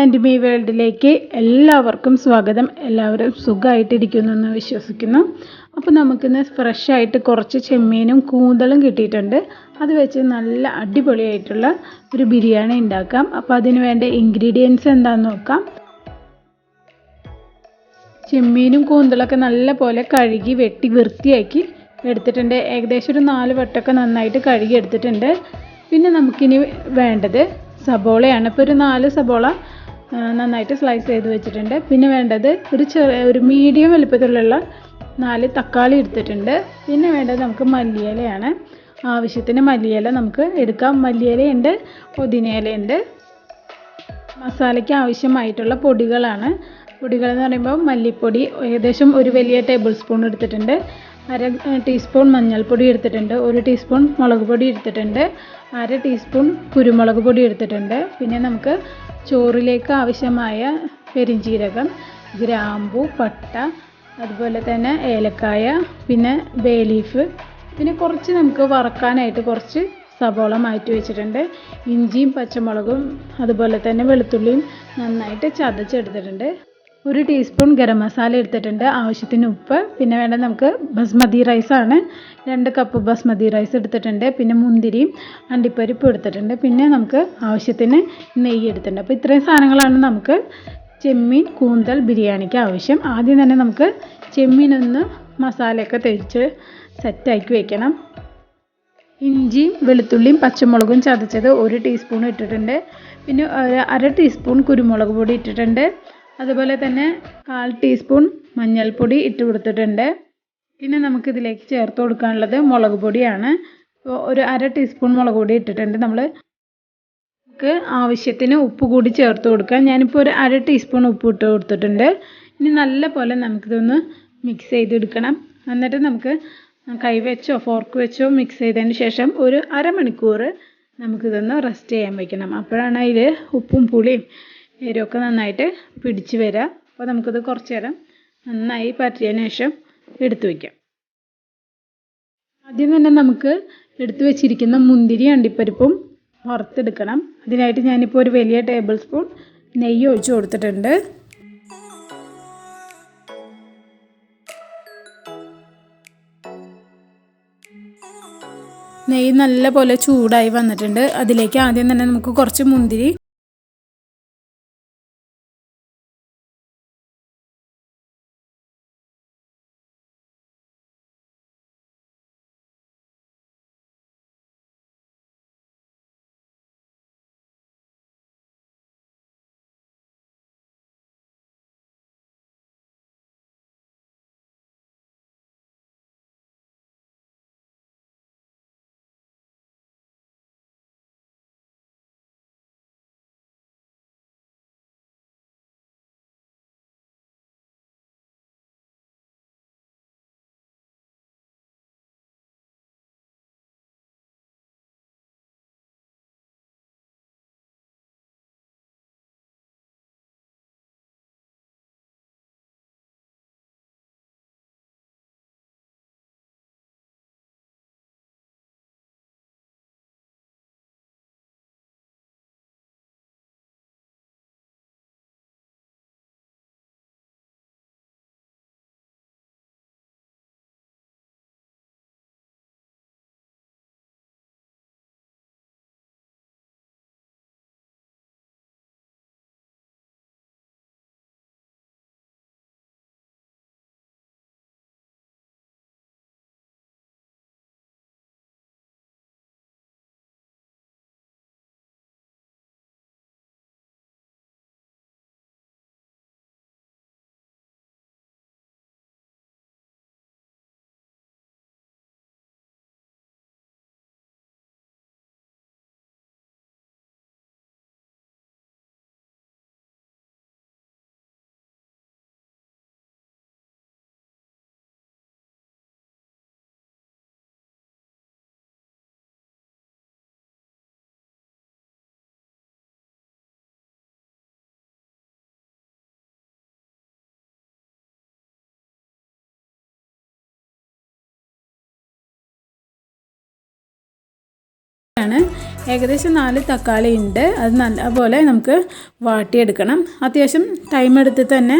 And me വേൾഡിലേക്ക് എല്ലാവർക്കും സ്വാഗതം. എല്ലാവരും സുഖമായിട്ടിരിക്കുന്നു എന്ന് വിശ്വസിക്കുന്നു. അപ്പോൾ നമുക്കിന്ന് ഫ്രഷ് ആയിട്ട് കുറച്ച് ചെമ്മീനും കൂന്തളും കിട്ടിയിട്ടുണ്ട്. അത് വെച്ച് നല്ല അടിപൊളിയായിട്ടുള്ള ഒരു ബിരിയാണി ഉണ്ടാക്കാം. അപ്പോൾ അതിന് വേണ്ട ഇൻഗ്രീഡിയൻസ് എന്താണെന്ന് നോക്കാം. ചെമ്മീനും കൂന്തളൊക്കെ നല്ല പോലെ കഴുകി വെട്ടി വൃത്തിയാക്കി എടുത്തിട്ടുണ്ട്. ഏകദേശം ഒരു 4 വട്ടമൊക്കെ നന്നായിട്ട് കഴുകി എടുത്തിട്ടുണ്ട്. പിന്നെ നമുക്കിനി വേണ്ടത് സബോളയാണ്. ഇപ്പോൾ ഒരു 4 സബോള നന്നായിട്ട് സ്ലൈസ് ചെയ്ത് വെച്ചിട്ടുണ്ട്. പിന്നെ വേണ്ടത് ഒരു മീഡിയം വലുപ്പത്തിലുള്ള 4 തക്കാളി എടുത്തിട്ടുണ്ട്. പിന്നെ വേണ്ടത് നമുക്ക് മല്ലിയിലയാണ്. ആവശ്യത്തിന് മല്ലിയില നമുക്ക് എടുക്കാം. മല്ലിയിലയുണ്ട്, പുതിനയിലയുണ്ട്. മസാലയ്ക്ക് ആവശ്യമായിട്ടുള്ള പൊടികളാണ്. പൊടികൾ എന്ന് പറയുമ്പോൾ മല്ലിപ്പൊടി ഏകദേശം ഒരു വലിയ ടേബിൾ സ്പൂൺ എടുത്തിട്ടുണ്ട്. 1/2 ടീസ്പൂൺ മഞ്ഞൾപ്പൊടി എടുത്തിട്ടുണ്ട്. 1 ടീസ്പൂൺ മുളക് പൊടി എടുത്തിട്ടുണ്ട്. 1/2 ടീസ്പൂൺ കുരുമുളക് പൊടി എടുത്തിട്ടുണ്ട്. പിന്നെ നമുക്ക് ചോറിലേക്ക് ആവശ്യമായ പെരിഞ്ജീരകം, ഗ്രാമ്പു, പട്ട, അതുപോലെ തന്നെ ഏലക്കായ, പിന്നെ ബേ ലീഫ്, പിന്നെ കുറച്ച് നമുക്ക് വറക്കാനായിട്ട് കുറച്ച് സബോള മാറ്റി വെച്ചിട്ടുണ്ട്. ഇഞ്ചിയും പച്ചമുളകും അതുപോലെ തന്നെ വെളുത്തുള്ളിയും നന്നായിട്ട് ചതച്ചെടുത്തിട്ടുണ്ട്. 1 ടീസ്പൂൺ ഗരം മസാല എടുത്തിട്ടുണ്ട്. ആവശ്യത്തിന് ഉപ്പ്. പിന്നെ വേണ്ടത് നമുക്ക് ബസ്മതി റൈസാണ്. 2 കപ്പ് ബസ്മതി റൈസ് എടുത്തിട്ടുണ്ട്. പിന്നെ മുന്തിരിയും അണ്ടിപ്പരിപ്പും എടുത്തിട്ടുണ്ട്. പിന്നെ നമുക്ക് ആവശ്യത്തിന് നെയ്യ് എടുത്തിട്ടുണ്ട്. അപ്പോൾ ഇത്രയും സാധനങ്ങളാണ് നമുക്ക് ചെമ്മീൻ കൂന്തൽ ബിരിയാണിക്ക് ആവശ്യം. ആദ്യം തന്നെ നമുക്ക് ചെമ്മീനൊന്ന് മസാലയൊക്കെ തേച്ച് സെറ്റാക്കി വെക്കണം. ഇഞ്ചിയും വെളുത്തുള്ളിയും പച്ചമുളകും ചതച്ചത് 1 ടീസ്പൂൺ ഇട്ടിട്ടുണ്ട്. പിന്നെ 1/2 ടീസ്പൂൺ കുരുമുളക് പൊടി ഇട്ടിട്ടുണ്ട്. അതുപോലെ തന്നെ 1/4 ടീസ്പൂൺ മഞ്ഞൾപ്പൊടി ഇട്ട് കൊടുത്തിട്ടുണ്ട്. പിന്നെ നമുക്കിതിലേക്ക് ചേർത്ത് കൊടുക്കാനുള്ളത് മുളക് പൊടിയാണ്. അപ്പോൾ ഒരു 1/2 ടീസ്പൂൺ മുളക് പൊടി ഇട്ടിട്ടുണ്ട്. നമുക്ക് ആവശ്യത്തിന് ഉപ്പ് കൂടി ചേർത്ത് കൊടുക്കാം. ഞാനിപ്പോൾ ഒരു 1/2 ടീസ്പൂൺ ഉപ്പ് ഇട്ട് കൊടുത്തിട്ടുണ്ട്. ഇനി നല്ല പോലെ നമുക്കിതൊന്ന് മിക്സ് ചെയ്തെടുക്കണം. എന്നിട്ട് നമുക്ക് കൈ വെച്ചോ ഫോർക്ക് വെച്ചോ മിക്സ് ചെയ്തതിന് ശേഷം ഒരു അരമണിക്കൂർ നമുക്കിതൊന്ന് റെസ്റ്റ് ചെയ്യാൻ വയ്ക്കണം. അപ്പോഴാണ് അതിൽ ഉപ്പും പുളിയും എരിവൊക്കെ നന്നായിട്ട് പിടിച്ച് വരിക. അപ്പോൾ നമുക്കിത് കുറച്ച് നേരം നന്നായി പറ്റിയതിന് ശേഷം എടുത്തു വയ്ക്കാം. ആദ്യം തന്നെ നമുക്ക് എടുത്തു വെച്ചിരിക്കുന്ന മുന്തിരി അണ്ടിപ്പരിപ്പും വറുത്തെടുക്കണം. അതിനായിട്ട് ഞാനിപ്പോൾ ഒരു വലിയ ടേബിൾ സ്പൂൺ നെയ്യ് ഒഴിച്ച് കൊടുത്തിട്ടുണ്ട്. നെയ്യ് നല്ല പോലെ ചൂടായി വന്നിട്ടുണ്ട്. അതിലേക്ക് ആദ്യം തന്നെ നമുക്ക് കുറച്ച് മുന്തിരി ഏകദേശം 4 തക്കാളി ഉണ്ട്. അത് നല്ലപോലെ നമുക്ക് വാട്ടിയെടുക്കണം. അത്യാവശ്യം ടൈം എടുത്ത് തന്നെ